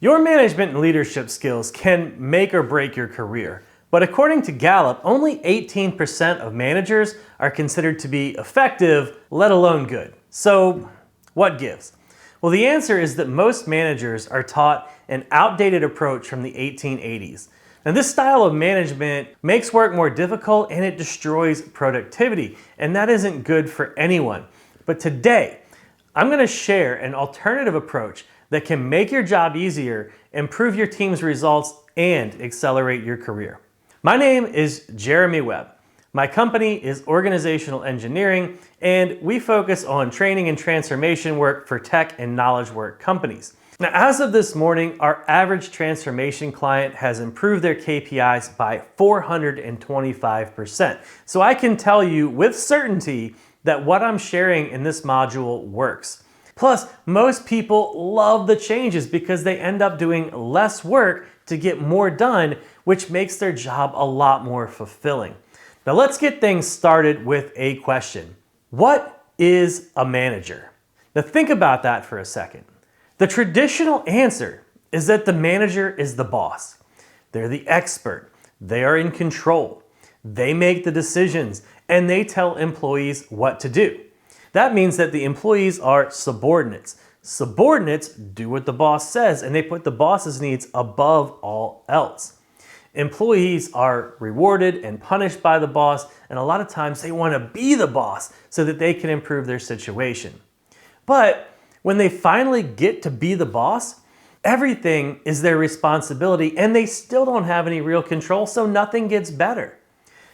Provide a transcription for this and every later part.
Your management and leadership skills can make or break your career, but according to Gallup, only 18% of managers are considered to be effective, let alone good. So, what gives? Well, the answer is that most managers are taught an outdated approach from the 1880s. Now, this style of management makes work more difficult and it destroys productivity, and that isn't good for anyone. But today, I'm going to share an alternative approach that can make your job easier, improve your team's results, and accelerate your career. My name is Jeremy Webb. My company is Organizational Engineering, and we focus on training and transformation work for tech and knowledge work companies. Now, as of this morning, our average transformation client has improved their KPIs by 425%. So I can tell you with certainty that what I'm sharing in this module works. Plus, most people love the changes because they end up doing less work to get more done, which makes their job a lot more fulfilling. Now let's get things started with a question. What is a manager? Now think about that for a second. The traditional answer is that the manager is the boss. They're the expert. They are in control. They make the decisions and they tell employees what to do. That means that the employees are subordinates. Subordinates do what the boss says and they put the boss's needs above all else. Employees are rewarded and punished by the boss, and a lot of times they want to be the boss so that they can improve their situation. But when they finally get to be the boss, everything is their responsibility and they still don't have any real control, so nothing gets better.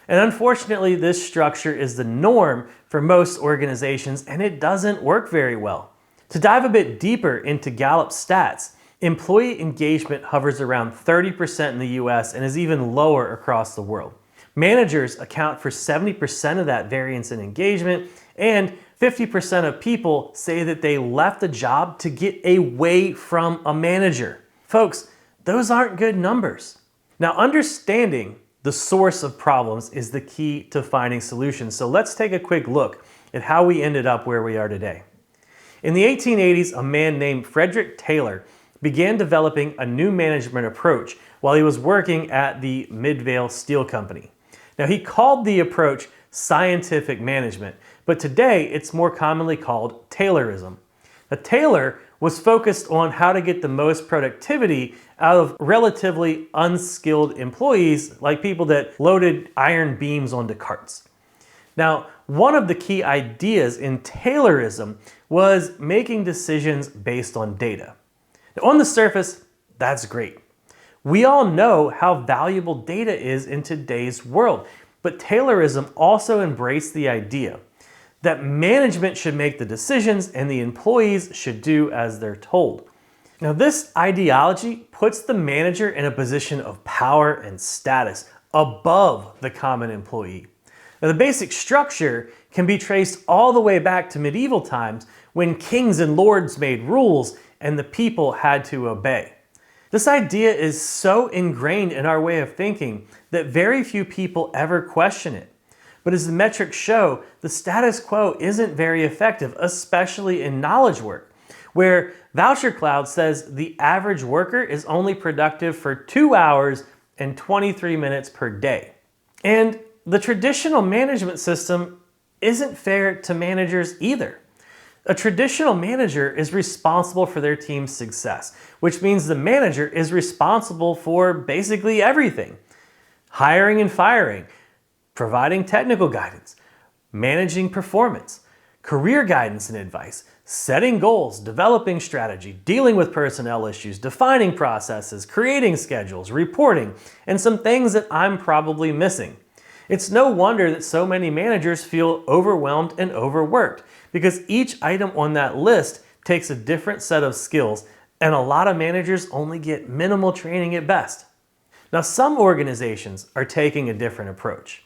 And unfortunately, this structure is the norm for most organizations and it doesn't work very well. To dive a bit deeper into Gallup stats, employee engagement hovers around 30% in the US and is even lower across the world. Managers account for 70% of that variance in engagement, and 50% of people say that they left a job to get away from a manager. Folks, those aren't good numbers. Now, understanding the source of problems is the key to finding solutions. So let's take a quick look at how we ended up where we are today. In the 1880s, a man named Frederick Taylor began developing a new management approach while he was working at the Midvale Steel Company. Now, he called the approach scientific management, but today it's more commonly called Taylorism. Now, Taylor was focused on how to get the most productivity out of relatively unskilled employees, like people that loaded iron beams onto carts. Now, one of the key ideas in Taylorism was making decisions based on data. Now, on the surface, that's great. We all know how valuable data is in today's world, but Taylorism also embraced the idea that management should make the decisions and the employees should do as they're told. Now, this ideology puts the manager in a position of power and status above the common employee. Now, the basic structure can be traced all the way back to medieval times when kings and lords made rules and the people had to obey. This idea is so ingrained in our way of thinking that very few people ever question it. But as the metrics show, the status quo isn't very effective, especially in knowledge work, where Voucher Cloud says the average worker is only productive for 2 hours and 23 minutes per day. And the traditional management system isn't fair to managers either. A traditional manager is responsible for their team's success, which means the manager is responsible for basically everything. Hiring and firing, providing technical guidance, managing performance, career guidance and advice, setting goals, developing strategy, dealing with personnel issues, defining processes, creating schedules, reporting, and some things that I'm probably missing. It's no wonder that so many managers feel overwhelmed and overworked because each item on that list takes a different set of skills, and a lot of managers only get minimal training at best. Now, some organizations are taking a different approach.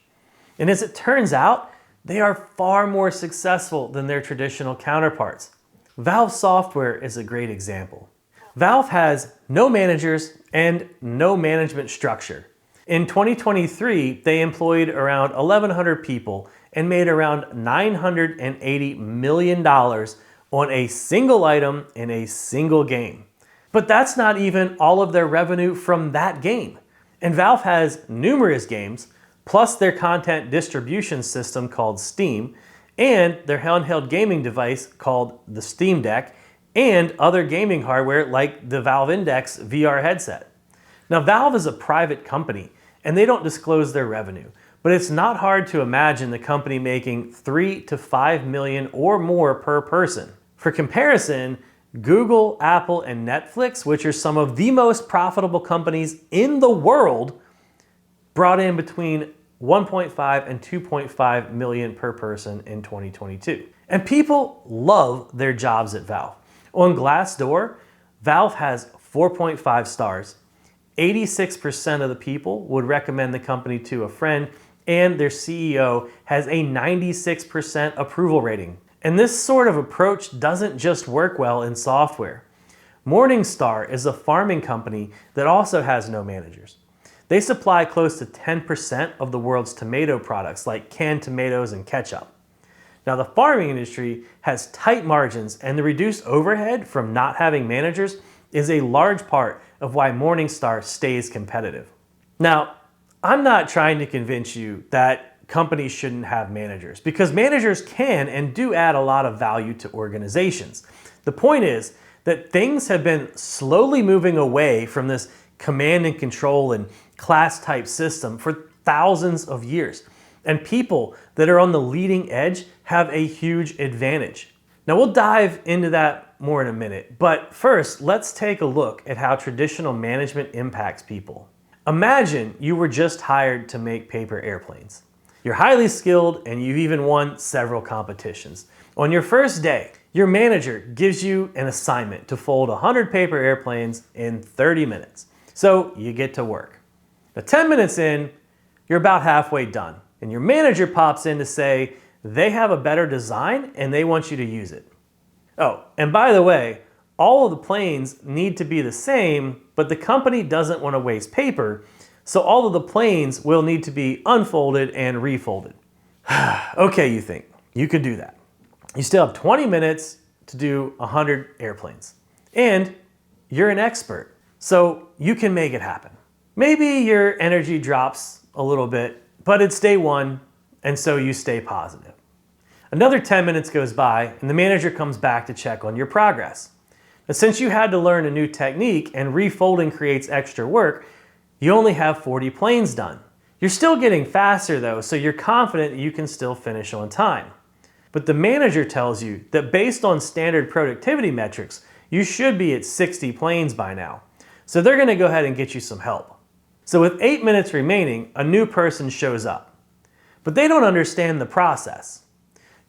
And as it turns out, they are far more successful than their traditional counterparts. Valve Software is a great example. Valve has no managers and no management structure. In 2023, they employed around 1,100 people and made around $980 million on a single item in a single game. But that's not even all of their revenue from that game. And Valve has numerous games, plus their content distribution system called Steam, and their handheld gaming device called the Steam Deck, and other gaming hardware like the Valve Index VR headset. Now, Valve is a private company, and they don't disclose their revenue, but it's not hard to imagine the company making 3 to 5 million or more per person. For comparison, Google, Apple, and Netflix, which are some of the most profitable companies in the world, brought in between 1.5 and 2.5 million per person in 2022. And people love their jobs at Valve. On Glassdoor, Valve has 4.5 stars. 86% of the people would recommend the company to a friend, and their CEO has a 96% approval rating. And this sort of approach doesn't just work well in software. Morningstar is a farming company that also has no managers. They supply close to 10% of the world's tomato products like canned tomatoes and ketchup. Now, the farming industry has tight margins, and the reduced overhead from not having managers is a large part of why Morningstar stays competitive. Now, I'm not trying to convince you that companies shouldn't have managers, because managers can and do add a lot of value to organizations. The point is that things have been slowly moving away from this command and control and class type system for thousands of years. And people that are on the leading edge have a huge advantage. Now, we'll dive into that more in a minute, but first, let's take a look at how traditional management impacts people. Imagine you were just hired to make paper airplanes. You're highly skilled and you've even won several competitions. On your first day, your manager gives you an assignment to fold 100 paper airplanes in 30 minutes. So you get to work. Now, 10 minutes in, you're about halfway done, and your manager pops in to say they have a better design and they want you to use it. Oh, and by the way, all of the planes need to be the same, but the company doesn't want to waste paper, so all of the planes will need to be unfolded and refolded. Okay, you think, you could do that. You still have 20 minutes to do 100 airplanes, and you're an expert, so you can make it happen. Maybe your energy drops a little bit, but it's day one, and so you stay positive. Another 10 minutes goes by, and the manager comes back to check on your progress. But since you had to learn a new technique and refolding creates extra work, you only have 40 planes done. You're still getting faster though, so you're confident you can still finish on time. But the manager tells you that based on standard productivity metrics, you should be at 60 planes by now. So they're gonna go ahead and get you some help. So with 8 minutes remaining, a new person shows up. But they don't understand the process.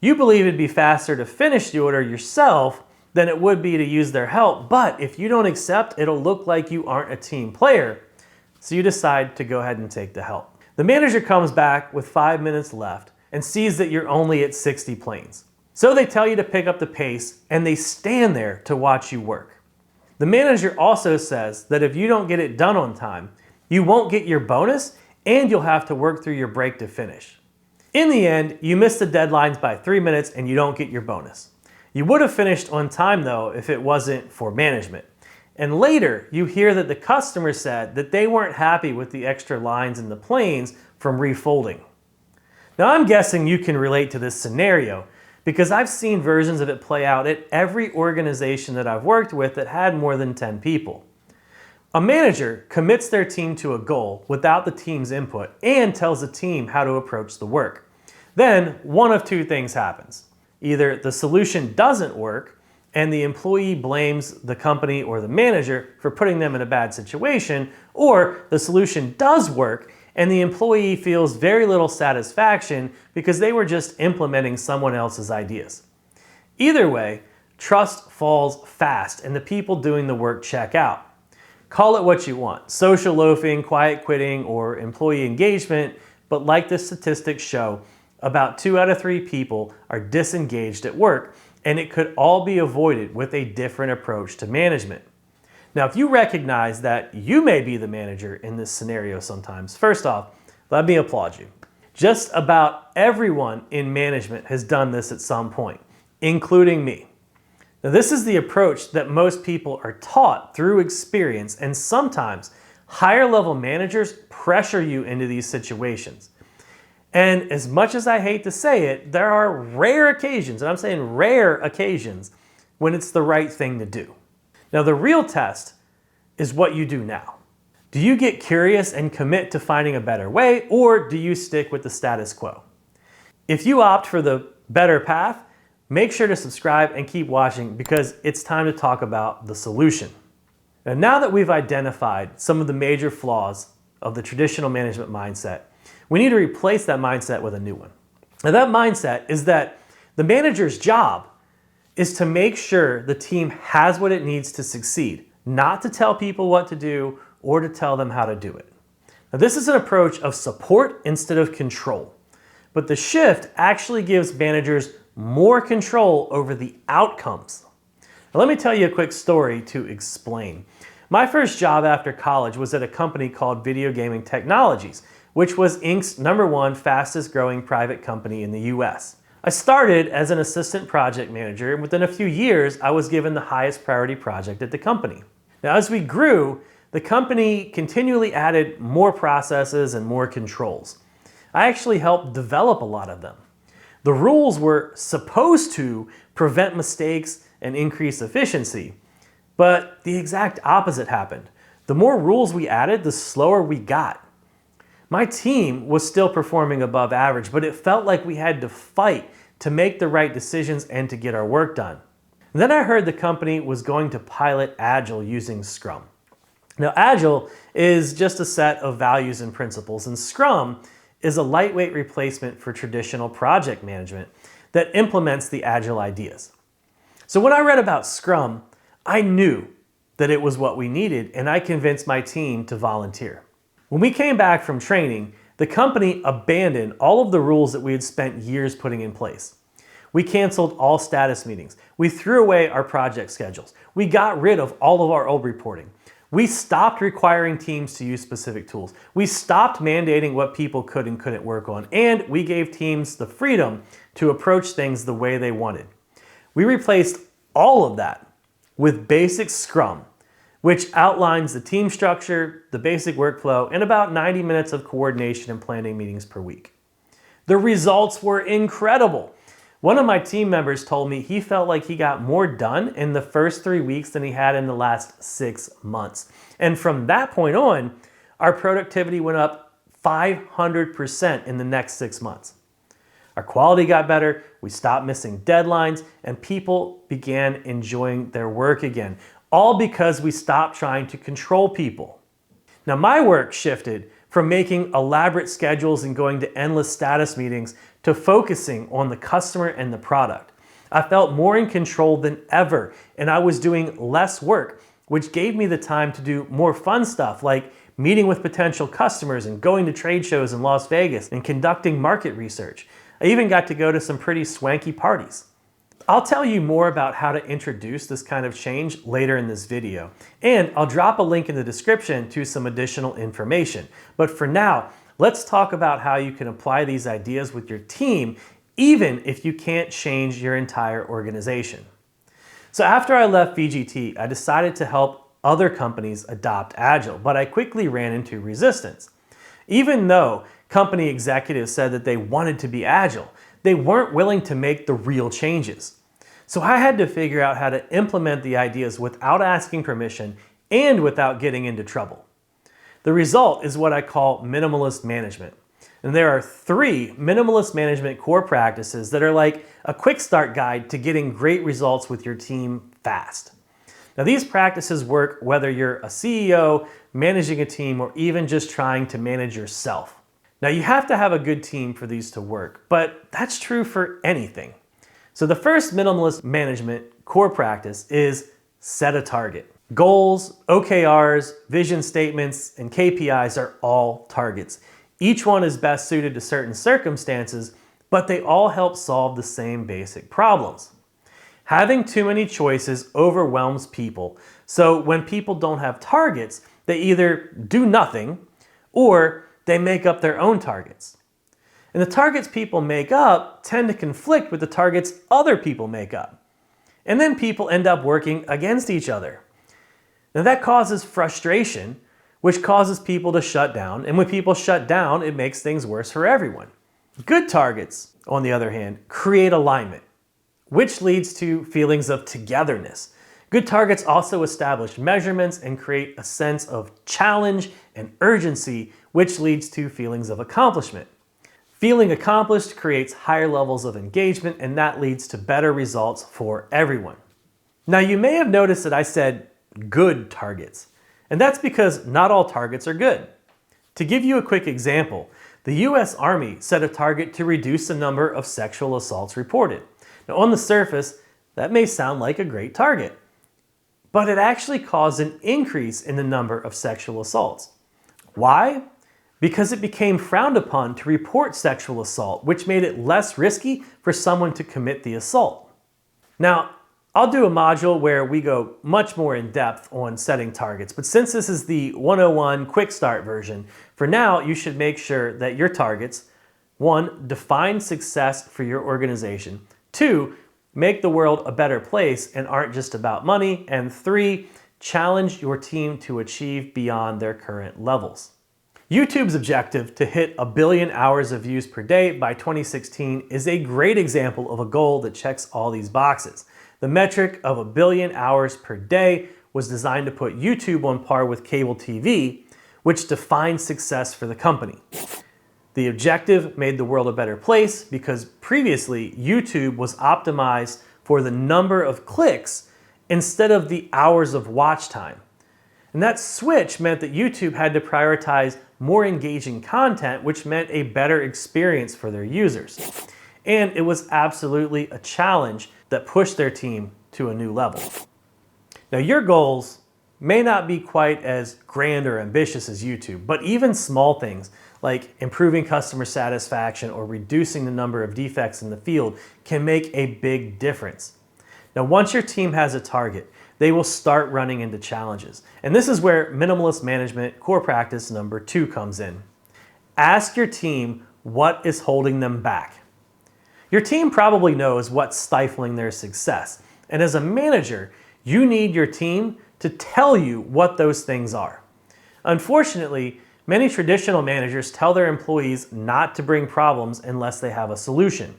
You believe it'd be faster to finish the order yourself than it would be to use their help, but if you don't accept, it'll look like you aren't a team player. So you decide to go ahead and take the help. The manager comes back with 5 minutes left and sees that you're only at 60 planes. So they tell you to pick up the pace, and they stand there to watch you work. The manager also says that if you don't get it done on time, you won't get your bonus and you'll have to work through your break to finish. In the end, you miss the deadlines by 3 minutes and you don't get your bonus. You would have finished on time though if it wasn't for management. And later, you hear that the customer said that they weren't happy with the extra lines in the planes from refolding. Now, I'm guessing you can relate to this scenario because I've seen versions of it play out at every organization that I've worked with that had more than 10 people. A manager commits their team to a goal without the team's input and tells the team how to approach the work. Then, one of two things happens. Either the solution doesn't work and the employee blames the company or the manager for putting them in a bad situation, or the solution does work and the employee feels very little satisfaction because they were just implementing someone else's ideas. Either way, trust falls fast and the people doing the work check out. Call it what you want, social loafing, quiet quitting, or employee engagement, but like the statistics show, about 2 out of 3 people are disengaged at work, and it could all be avoided with a different approach to management. Now, if you recognize that you may be the manager in this scenario sometimes, first off, let me applaud you. Just about everyone in management has done this at some point, including me. Now, this is the approach that most people are taught through experience, and sometimes higher level managers pressure you into these situations. And as much as I hate to say it, there are rare occasions, and I'm saying rare occasions, when it's the right thing to do. Now, the real test is what you do now. Do you get curious and commit to finding a better way, or do you stick with the status quo? If you opt for the better path, make sure to subscribe and keep watching, because it's time to talk about the solution. And now that we've identified some of the major flaws of the traditional management mindset, we need to replace that mindset with a new one. Now, that mindset is that the manager's job is to make sure the team has what it needs to succeed, not to tell people what to do or to tell them how to do it. Now, this is an approach of support instead of control, but the shift actually gives managers more control over the outcomes. Now, let me tell you a quick story to explain. My first job after college was at a company called Video Gaming Technologies, which was Inc.'s #1 fastest growing private company in the US. I started as an assistant project manager, and within a few years, I was given the highest priority project at the company. Now, as we grew, the company continually added more processes and more controls. I actually helped develop a lot of them. The rules were supposed to prevent mistakes and increase efficiency, but the exact opposite happened. The more rules we added, the slower we got. My team was still performing above average, but it felt like we had to fight to make the right decisions and to get our work done. And then I heard the company was going to pilot Agile using Scrum. Now, Agile is just a set of values and principles, and Scrum is a lightweight replacement for traditional project management that implements the Agile ideas. So when I read about Scrum, I knew that it was what we needed, and I convinced my team to volunteer. When we came back from training, the company abandoned all of the rules that we had spent years putting in place. We canceled all status meetings. We threw away our project schedules. We got rid of all of our old reporting. We stopped requiring teams to use specific tools. We stopped mandating what people could and couldn't work on, and we gave teams the freedom to approach things the way they wanted. We replaced all of that with basic Scrum, which outlines the team structure, the basic workflow, and about 90 minutes of coordination and planning meetings per week. The results were incredible. One of my team members told me he felt like he got more done in the first 3 weeks than he had in the last 6 months. And from that point on, our productivity went up 500% in the next 6 months. Our quality got better, we stopped missing deadlines, and people began enjoying their work again. All because we stopped trying to control people. Now, my work shifted from making elaborate schedules and going to endless status meetings to focusing on the customer and the product. I felt more in control than ever, and I was doing less work, which gave me the time to do more fun stuff like meeting with potential customers and going to trade shows in Las Vegas and conducting market research. I even got to go to some pretty swanky parties. I'll tell you more about how to introduce this kind of change later in this video, and I'll drop a link in the description to some additional information. But for now, let's talk about how you can apply these ideas with your team, even if you can't change your entire organization. So after I left VGT, I decided to help other companies adopt Agile, but I quickly ran into resistance. Even though company executives said that they wanted to be Agile, they weren't willing to make the real changes. So I had to figure out how to implement the ideas without asking permission and without getting into trouble. The result is what I call minimalist management. And there are 3 minimalist management core practices that are like a quick start guide to getting great results with your team fast. Now, these practices work whether you're a CEO, managing a team, or even just trying to manage yourself. Now, you have to have a good team for these to work, but that's true for anything. So the first minimalist management core practice is set a target. Goals, OKRs, vision statements, and KPIs are all targets. Each one is best suited to certain circumstances, but they all help solve the same basic problems. Having too many choices overwhelms people, so when people don't have targets, they either do nothing or they make up their own targets. And the targets people make up tend to conflict with the targets other people make up. And then people end up working against each other. Now that causes frustration, which causes people to shut down. And when people shut down, it makes things worse for everyone. Good targets, on the other hand, create alignment, which leads to feelings of togetherness. Good targets also establish measurements and create a sense of challenge and urgency, which leads to feelings of accomplishment. Feeling accomplished creates higher levels of engagement, and that leads to better results for everyone. Now, you may have noticed that I said good targets, and that's because not all targets are good. To give you a quick example, the US Army set a target to reduce the number of sexual assaults reported. Now, on the surface, that may sound like a great target, but it actually caused an increase in the number of sexual assaults. Why? Because it became frowned upon to report sexual assault, which made it less risky for someone to commit the assault. Now, I'll do a module where we go much more in depth on setting targets, but since this is the 101 quick start version, for now you should make sure that your targets, 1, define success for your organization, 2, make the world a better place and aren't just about money, and 3, challenge your team to achieve beyond their current levels. YouTube's objective to hit 1 billion hours of views per day by 2016 is a great example of a goal that checks all these boxes. The metric of 1 billion hours per day was designed to put YouTube on par with cable TV, which defines success for the company. The objective made the world a better place because previously YouTube was optimized for the number of clicks instead of the hours of watch time. And that switch meant that YouTube had to prioritize more engaging content, which meant a better experience for their users. And it was absolutely a challenge that pushed their team to a new level. Now, your goals may not be quite as grand or ambitious as YouTube, but even small things like improving customer satisfaction or reducing the number of defects in the field can make a big difference. Now, once your team has a target, they will start running into challenges. And this is where minimalist management core practice number 2 comes in. Ask your team what is holding them back. Your team probably knows what's stifling their success. And as a manager, you need your team to tell you what those things are. Unfortunately, many traditional managers tell their employees not to bring problems unless they have a solution.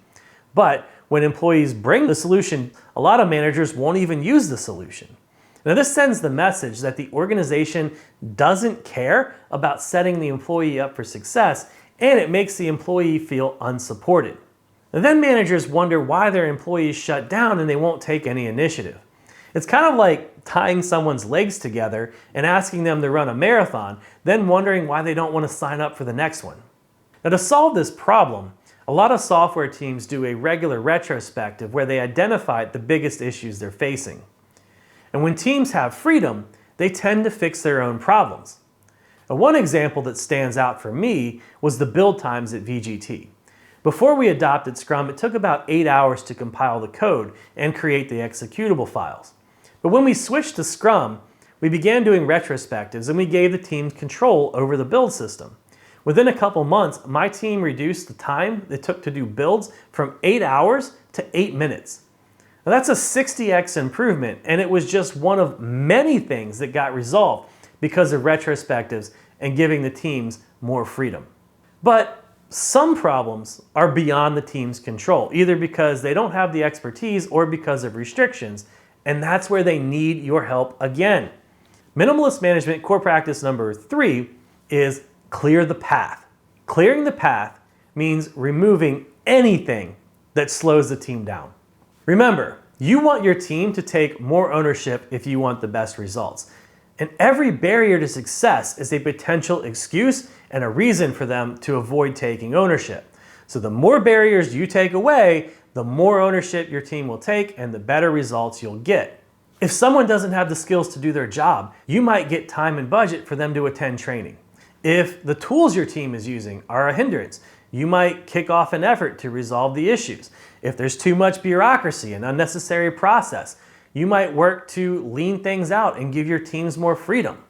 But when employees bring the solution, a lot of managers won't even use the solution. Now, this sends the message that the organization doesn't care about setting the employee up for success, and it makes the employee feel unsupported. And then managers wonder why their employees shut down and they won't take any initiative. It's kind of like tying someone's legs together and asking them to run a marathon, then wondering why they don't want to sign up for the next one. Now, to solve this problem, a lot of software teams do a regular retrospective where they identify the biggest issues they're facing. And when teams have freedom, they tend to fix their own problems. Now, one example that stands out for me was the build times at VGT. Before we adopted Scrum, it took about 8 hours to compile the code and create the executable files. But when we switched to Scrum, we began doing retrospectives and we gave the teams control over the build system. Within a couple months, my team reduced the time it took to do builds from 8 hours to 8 minutes. Now that's a 60x improvement, and it was just one of many things that got resolved because of retrospectives and giving the teams more freedom. But some problems are beyond the team's control, either because they don't have the expertise or because of restrictions, and that's where they need your help again. Minimalist management core practice number 3 is clear the path. Clearing the path means removing anything that slows the team down. Remember, you want your team to take more ownership if you want the best results. And every barrier to success is a potential excuse and a reason for them to avoid taking ownership. So the more barriers you take away, the more ownership your team will take and the better results you'll get. If someone doesn't have the skills to do their job, you might get time and budget for them to attend training. If the tools your team is using are a hindrance, you might kick off an effort to resolve the issues. If there's too much bureaucracy and unnecessary process, you might work to lean things out and give your teams more freedom.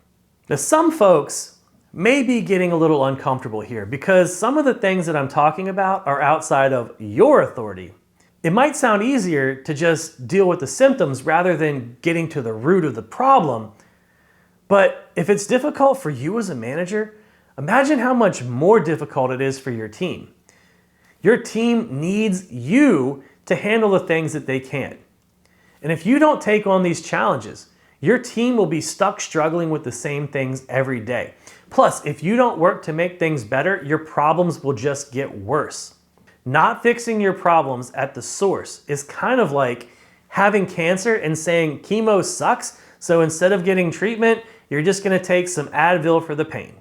Now, some folks may be getting a little uncomfortable here because some of the things that I'm talking about are outside of your authority. It might sound easier to just deal with the symptoms rather than getting to the root of the problem. But if it's difficult for you as a manager, imagine how much more difficult it is for your team. Your team needs you to handle the things that they can't. And if you don't take on these challenges, your team will be stuck struggling with the same things every day. Plus, if you don't work to make things better, your problems will just get worse. Not fixing your problems at the source is kind of like having cancer and saying chemo sucks, so instead of getting treatment, you're just going to take some Advil for the pain.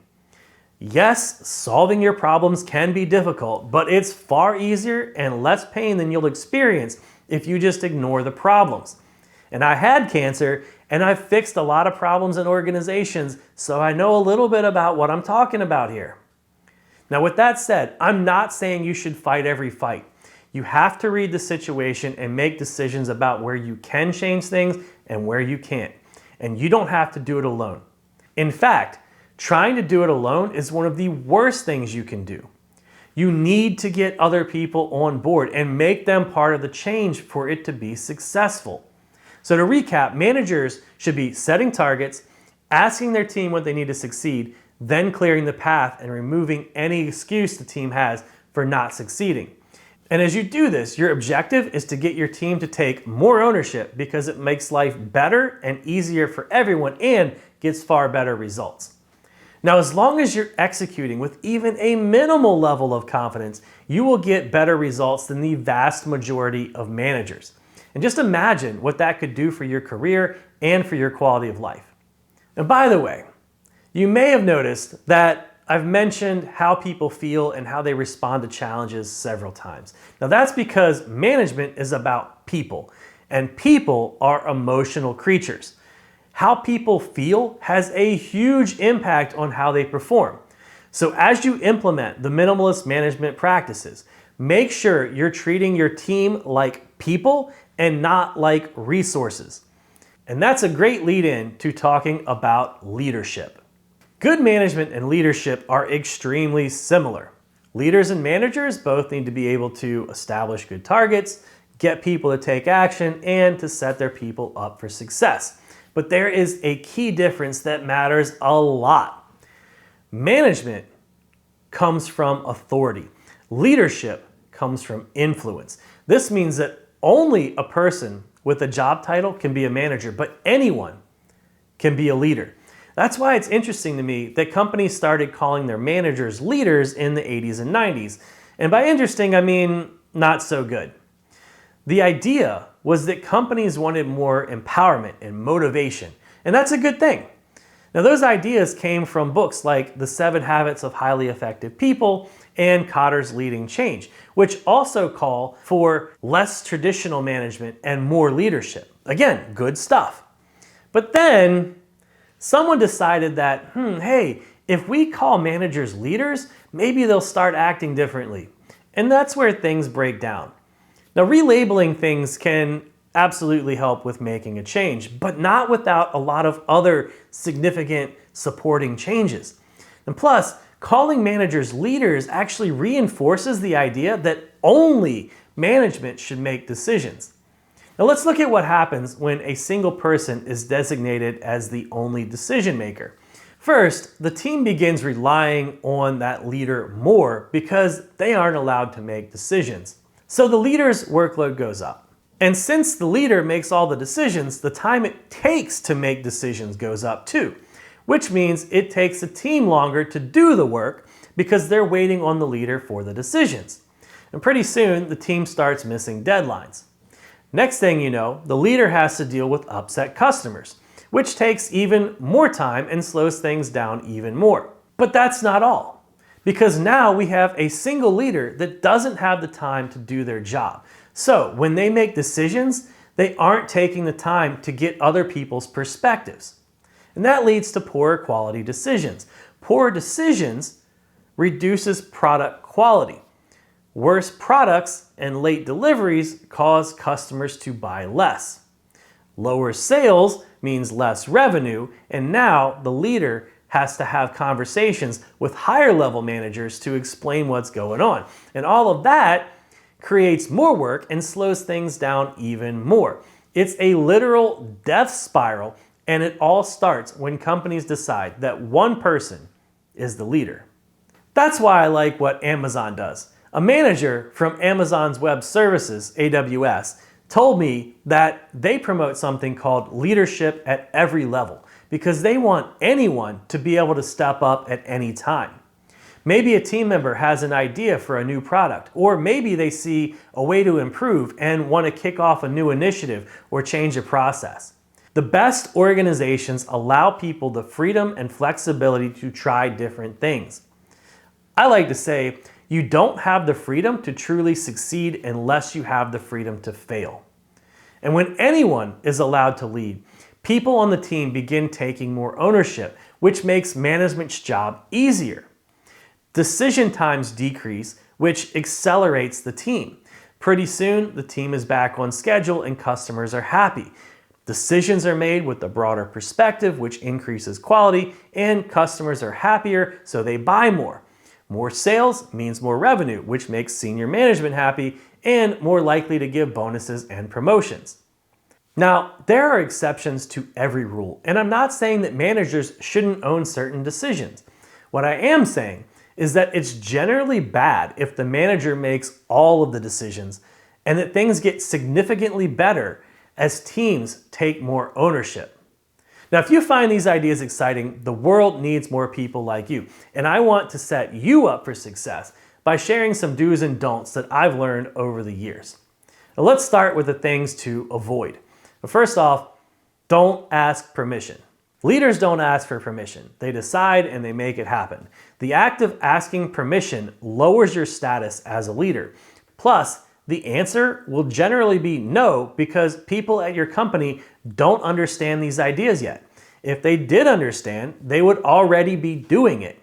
Yes, solving your problems can be difficult, but it's far easier and less pain than you'll experience if you just ignore the problems. And I had cancer, and I've fixed a lot of problems in organizations, so I know a little bit about what I'm talking about here. Now, with that said, I'm not saying you should fight every fight. You have to read the situation and make decisions about where you can change things and where you can't. And you don't have to do it alone. In fact, trying to do it alone is one of the worst things you can do. You need to get other people on board and make them part of the change for it to be successful. So to recap, managers should be setting targets, asking their team what they need to succeed, then clearing the path and removing any excuse the team has for not succeeding. And as you do this, your objective is to get your team to take more ownership because it makes life better and easier for everyone and gets far better results. Now, as long as you're executing with even a minimal level of confidence, you will get better results than the vast majority of managers. And just imagine what that could do for your career and for your quality of life. And by the way, you may have noticed that I've mentioned how people feel and how they respond to challenges several times. Now that's because management is about people, and people are emotional creatures. How people feel has a huge impact on how they perform. So as you implement the minimalist management practices, make sure you're treating your team like people and not like resources. And that's a great lead-in to talking about leadership. Good management and leadership are extremely similar. Leaders and managers both need to be able to establish good targets, get people to take action, and to set their people up for success. But there is a key difference that matters a lot. Management comes from authority. Leadership comes from influence. This means that only a person with a job title can be a manager, but anyone can be a leader. That's why it's interesting to me that companies started calling their managers leaders in the 80s and 90s. And by interesting, I mean not so good. The idea was that companies wanted more empowerment and motivation, and that's a good thing. Now, those ideas came from books like The 7 Habits of Highly Effective People and Kotter's Leading Change, which also call for less traditional management and more leadership. Again, good stuff. But then someone decided that, hey, if we call managers leaders, maybe they'll start acting differently. And that's where things break down. Now, relabeling things can absolutely help with making a change, but not without a lot of other significant supporting changes. And plus, calling managers leaders actually reinforces the idea that only management should make decisions. Now let's look at what happens when a single person is designated as the only decision maker. First, the team begins relying on that leader more because they aren't allowed to make decisions. So the leader's workload goes up. And since the leader makes all the decisions, the time it takes to make decisions goes up too, which means it takes the team longer to do the work because they're waiting on the leader for the decisions. And pretty soon, the team starts missing deadlines. Next thing you know, the leader has to deal with upset customers, which takes even more time and slows things down even more. But that's not all, because now we have a single leader that doesn't have the time to do their job. So when they make decisions, they aren't taking the time to get other people's perspectives. And that leads to poorer quality decisions. Poor decisions reduces product quality. Worse products and late deliveries cause customers to buy less. Lower sales means less revenue, and now the leader has to have conversations with higher level managers to explain what's going on. And all of that creates more work and slows things down even more. It's a literal death spiral, and it all starts when companies decide that one person is the leader. That's why I like what Amazon does. A manager from Amazon's Web Services, AWS, told me that they promote something called leadership at every level because they want anyone to be able to step up at any time. Maybe a team member has an idea for a new product, or maybe they see a way to improve and want to kick off a new initiative or change a process. The best organizations allow people the freedom and flexibility to try different things. I like to say, you don't have the freedom to truly succeed unless you have the freedom to fail. And when anyone is allowed to lead, people on the team begin taking more ownership, which makes management's job easier. Decision times decrease, which accelerates the team. Pretty soon, the team is back on schedule and customers are happy. Decisions are made with a broader perspective, which increases quality, and customers are happier, so they buy more. More sales means more revenue, which makes senior management happy and more likely to give bonuses and promotions. Now, there are exceptions to every rule, and I'm not saying that managers shouldn't own certain decisions. What I am saying is that it's generally bad if the manager makes all of the decisions and that things get significantly better as teams take more ownership. Now, if you find these ideas exciting, the world needs more people like you, and I want to set you up for success by sharing some do's and don'ts that I've learned over the years. Now, let's start with the things to avoid. But first off, don't ask permission. Leaders don't ask for permission. They decide and they make it happen. The act of asking permission lowers your status as a leader. Plus, the answer will generally be no because people at your company don't understand these ideas yet. If they did understand, they would already be doing it.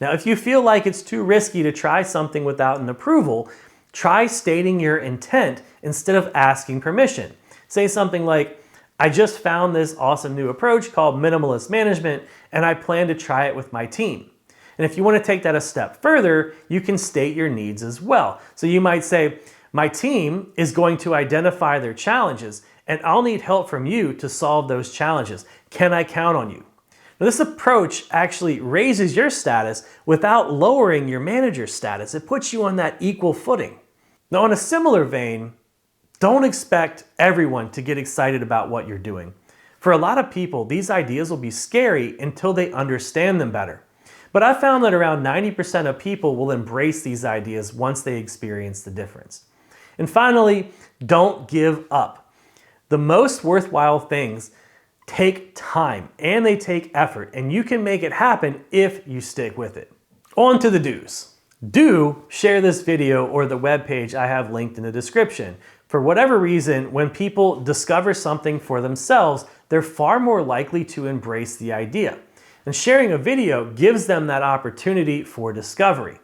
Now, if you feel like it's too risky to try something without an approval, try stating your intent instead of asking permission. Say something like, I just found this awesome new approach called Minimalist Management, and I plan to try it with my team. And if you want to take that a step further, you can state your needs as well. So you might say, my team is going to identify their challenges, and I'll need help from you to solve those challenges. Can I count on you? Now, this approach actually raises your status without lowering your manager's status. It puts you on that equal footing. Now, in a similar vein, don't expect everyone to get excited about what you're doing. For a lot of people, these ideas will be scary until they understand them better. But I found that around 90% of people will embrace these ideas once they experience the difference. And finally, don't give up. The most worthwhile things take time and they take effort, and you can make it happen if you stick with it. On to the do's. Do share this video or the webpage I have linked in the description. For whatever reason, when people discover something for themselves, they're far more likely to embrace the idea. And sharing a video gives them that opportunity for discovery.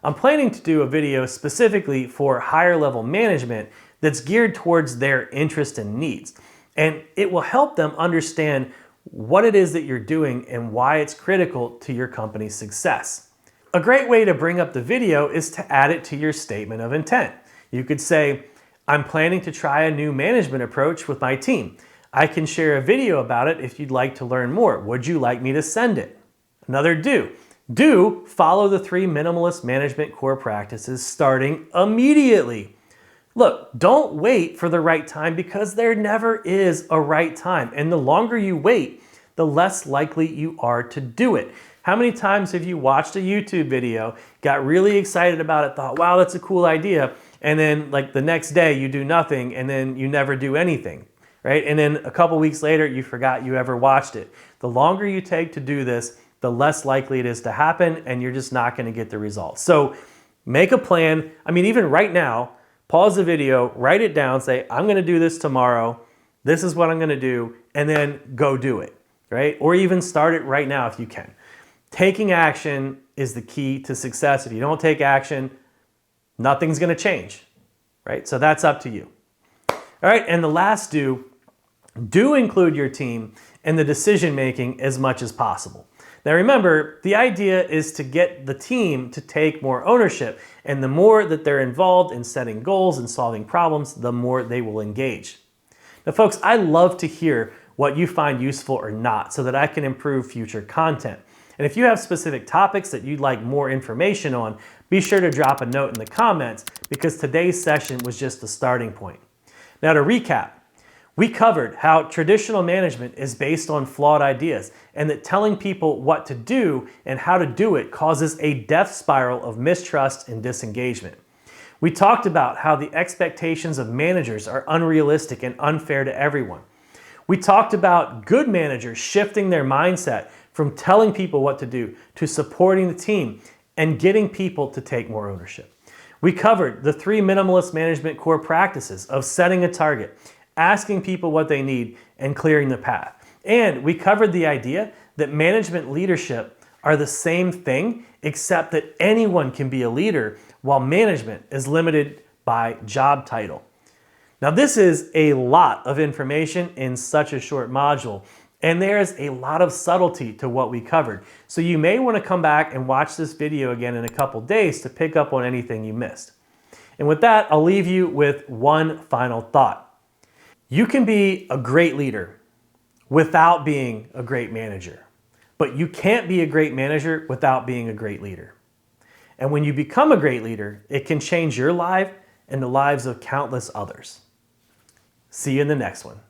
I'm planning to do a video specifically for higher level management that's geared towards their interest and needs. And it will help them understand what it is that you're doing and why it's critical to your company's success. A great way to bring up the video is to add it to your statement of intent. You could say, I'm planning to try a new management approach with my team. I can share a video about it if you'd like to learn more. Would you like me to send it? Another do. Do follow the 3 minimalist management core practices starting immediately. Look, don't wait for the right time because there never is a right time. And the longer you wait, the less likely you are to do it. How many times have you watched a YouTube video, got really excited about it, thought, wow, that's a cool idea, and then like the next day you do nothing and then you never do anything, right? And then a couple weeks later you forgot you ever watched it. The longer you take to do this, the less likely it is to happen and you're just not gonna get the results. So make a plan. I mean, even right now, pause the video, write it down, say, I'm gonna do this tomorrow, this is what I'm gonna do, and then go do it, right? Or even start it right now if you can. Taking action is the key to success. If you don't take action, nothing's gonna change, right? So that's up to you. All right, and the last do include your team in the decision making as much as possible. Now remember, the idea is to get the team to take more ownership, and the more that they're involved in setting goals and solving problems, the more they will engage. Now folks, I love to hear what you find useful or not so that I can improve future content. And if you have specific topics that you'd like more information on, be sure to drop a note in the comments because today's session was just the starting point. Now to recap, we covered how traditional management is based on flawed ideas and that telling people what to do and how to do it causes a death spiral of mistrust and disengagement. We talked about how the expectations of managers are unrealistic and unfair to everyone. We talked about good managers shifting their mindset from telling people what to do to supporting the team and getting people to take more ownership. We covered the 3 minimalist management core practices of setting a target, asking people what they need, and clearing the path. And we covered the idea that management leadership are the same thing, except that anyone can be a leader while management is limited by job title. Now this is a lot of information in such a short module, and there's a lot of subtlety to what we covered. So you may want to come back and watch this video again in a couple days to pick up on anything you missed. And with that, I'll leave you with one final thought. You can be a great leader without being a great manager, but you can't be a great manager without being a great leader. And when you become a great leader, it can change your life and the lives of countless others. See you in the next one.